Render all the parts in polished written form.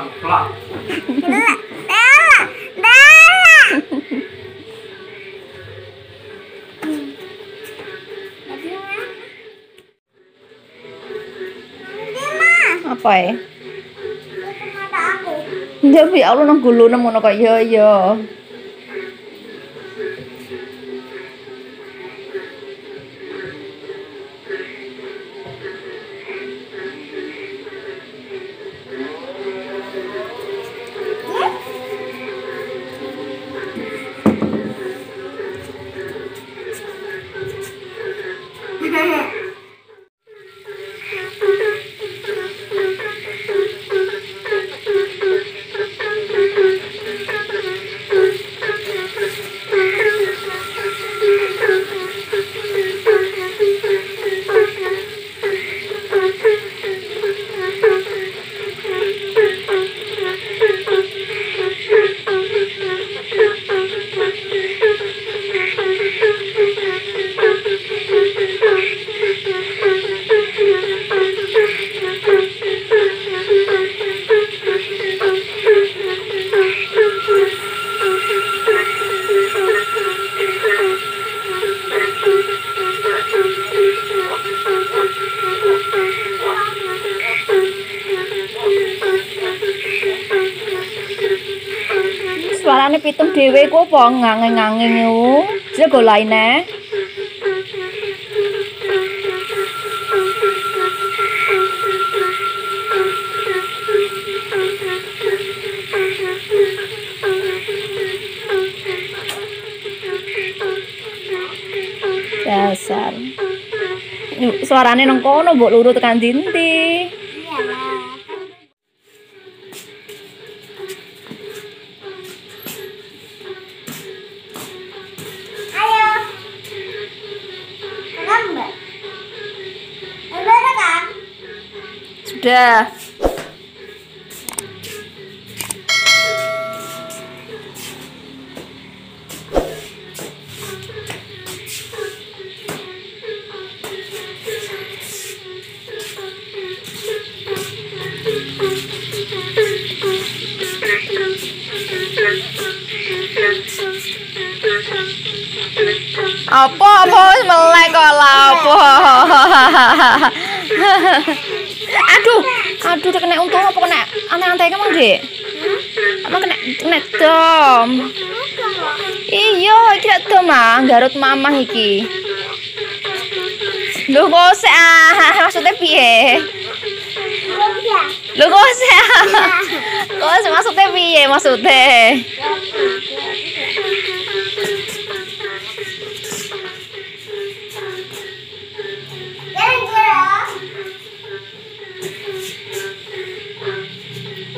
Plak. Apa ya? Tapi ya Allah nang gulu nang ngono kok ya. Suarane pitung dhewe ku apa nganging-nganging yo. Jek golaine. Dasar. Suarane nang kono mbok luru tekan ndi. Sudah. Apa melek kok lapo. Aduh kena untung apa kena aneh-aneh emang, Dek? Emang kena dom. Iya, iki nek dom nggarut mamah iki. Lho kok sik maksudnya piye? Lho kok sik. Kok maksudnya piye maksudnya?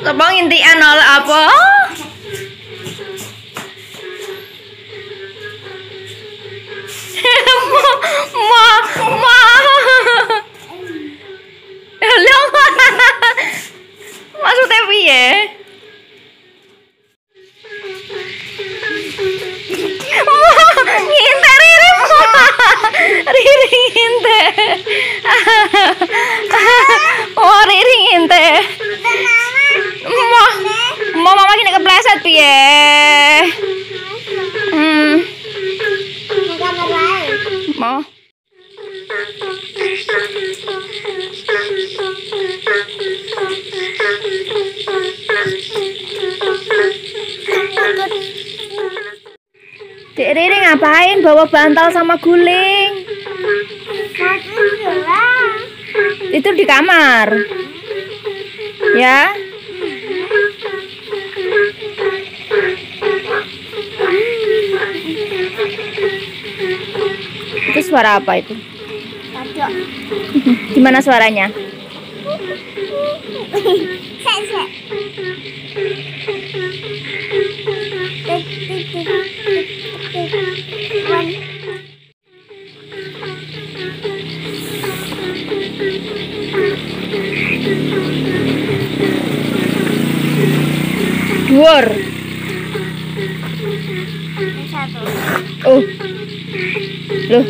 Lebang intian oleh apa? Ma. Halo. Maksudnya piye? Nginte Riri nginte. Oh, Riri nginte. Mama gini kepleset piye? Mau. Dek Riri ngapain bawa bantal sama guling? Itu di kamar. Ya. Itu suara apa itu? Gimana suaranya? Dhuwur. Oh. Loh.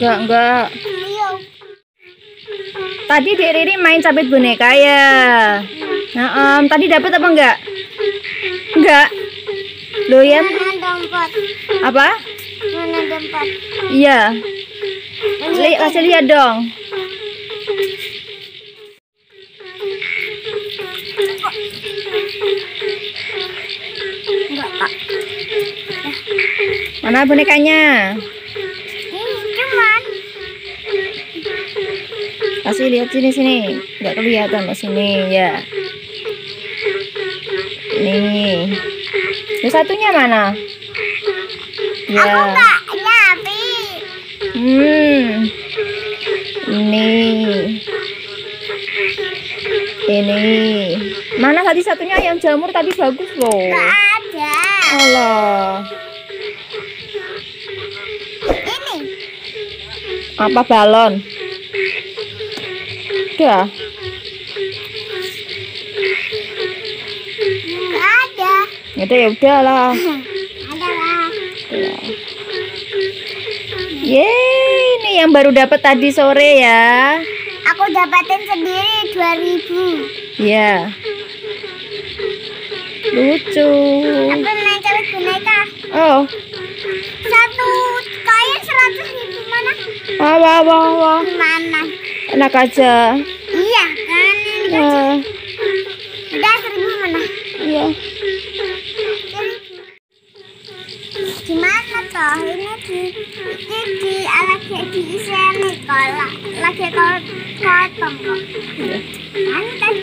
Enggak. Tadi Dek Riri main cabut boneka ya. Nah, tadi dapat apa enggak? Enggak. Loh ya? Apa? Mana dompet? Iya. Kasih lihat dong. Enggak, Pak. Mana bonekanya? Ini cuman Kasih lihat sini. Enggak kelihatan loh sini ya. Nih. Yang satunya mana? Ya. aku enggak nyapi. Ini. Mana tadi satunya yang jamur tadi bagus loh. Enggak ada. Allah. Ini Apa balon? Udah. enggak ada. Ya udahlah. Ada lah. Yeay, ini yang baru dapat tadi sore ya. Aku dapatin sendiri 2.000. Ya. Lucu. Aku main cabut boneka. Oh. Satu kain 100.000 mana? Wah. Mana? Enak aja. Iya kan ini kan. Ya. Udah 1.000 mana? Iya. 1.000. Gimana toh ini di lagi diisi nih kalau lagi kotong kok. Ini tadi.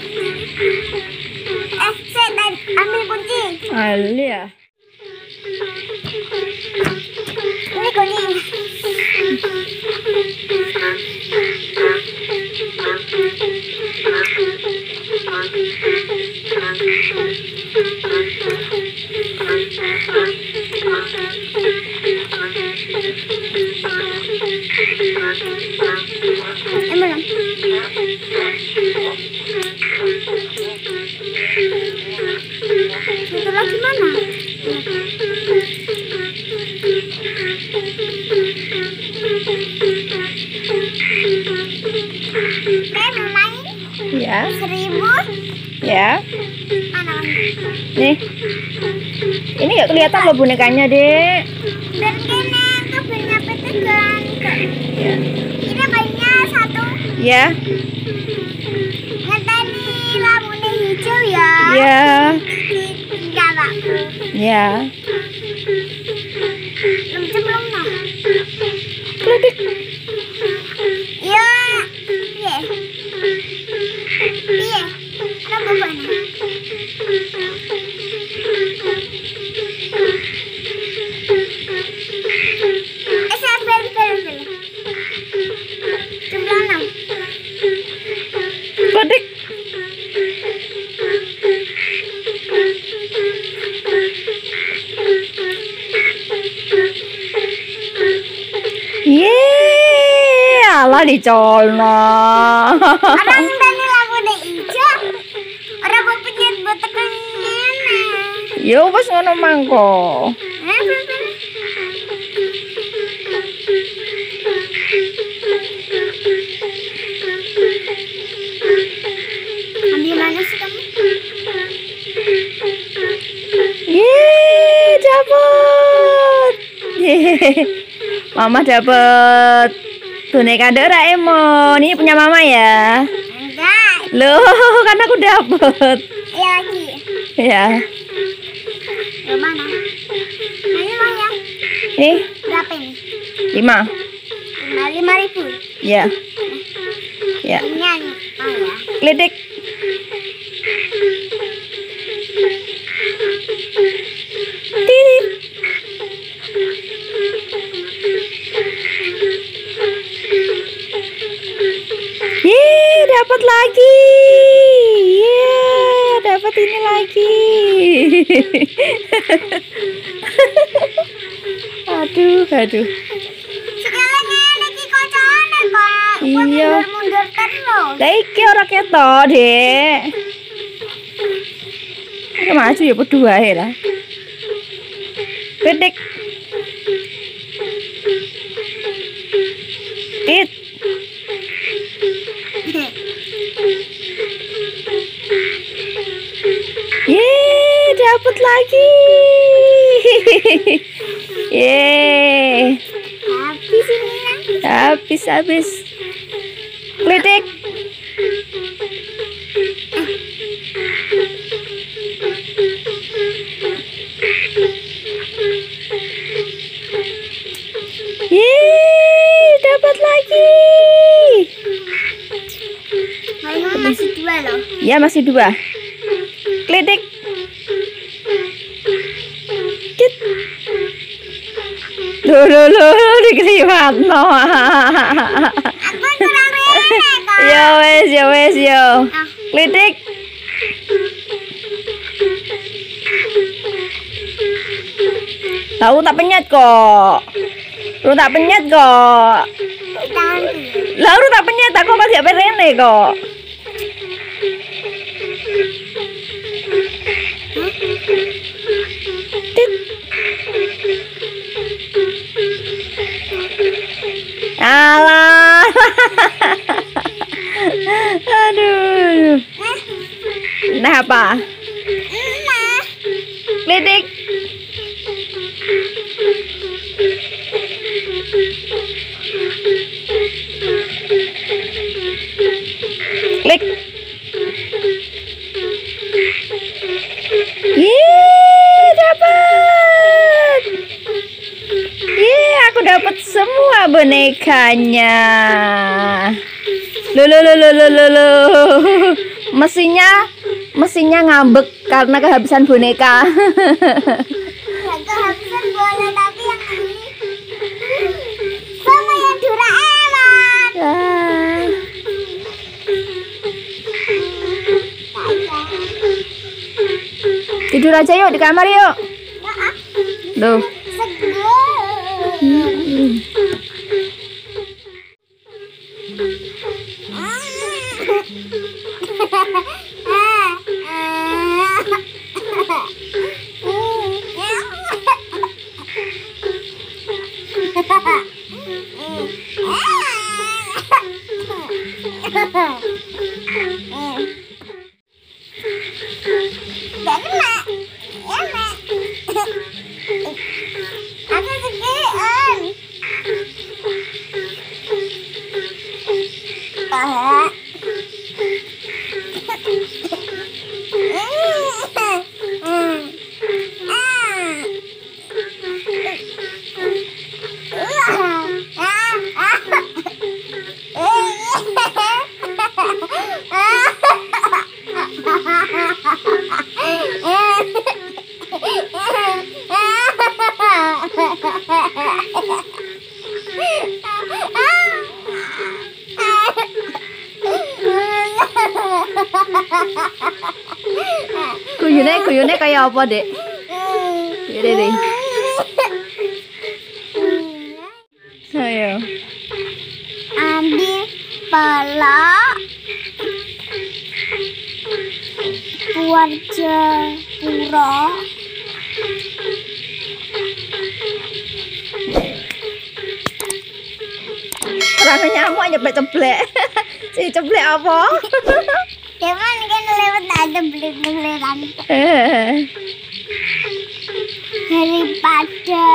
Saya ambil kunci. Alia. Ini kunci. Belum. Itu lagi mana? Mau main? Ya. 1.000? Ya. Mana lagi? Nih. Ini nggak kelihatan loh bonekanya, Dek. Dan kene tuh banyak petekan. Ini banyak satu. Ya. Ngenteni lampunya hijau ya. Ya. Tinggal aku. Ya. Belum nah. Kledik. Ya. Iya. Iya. Ada beban. Bel. Jumlah 6. Kledik. Yeay, alah dicolno. Orang tadi lagu deh hijau. Orang bapaknya buat tekan ini. Yo wis ngono mangko. Ambil mana sih kamu? Yeay, dapet. Yeay. Mama dapet boneka Doraemon. Ini punya mama ya. Enggak. Loh, kan aku dapet. Ya lagi. Ya. Yang mana? Ini mah ya. Nih, Berapa ini? 5. 5.000. Ya. Ya. Ini ya. Kledik. Titit. Yeay, dapat lagi. Yeay, dapat ini lagi. Aduh. Sekarang lagi kocone kok. Iya. Mundur terus. Lah iki ora ketok, Dek. Iki maju ya padha wae lah. Pedek. lagi. Yeay. Habis ini lah. Habis. Klitik. Yeay, dapat lagi. Memang masih 2 loh. Ya, masih 2. Klitik. Kit. Loh, dikeliwat no. Aku kurang rene kok. Ya wes. Klitik. Tahu tak penyet kok. Lu tak penyet kok. Lalu tak penyet aku masih apa rene kok. Tit. Alah. Aduh. Nah apa? Klitik. Klik. Yeay, dapat. Yeay, aku dapat semua bonekanya. Loh. Mesinnya ngambek karena kehabisan boneka. Gak kehabisan bola tapi yang ini sama yang Doraemon. Tidur aja yuk di kamar yuk. Loh. Guyune kayak apa, Dek? Riri. Ayo. Ambil pelak warja pura. Rame nyamuk nyeblek-ceblek. Si ceblek apa? Cuman kan lewat ada beli-belian. Daripada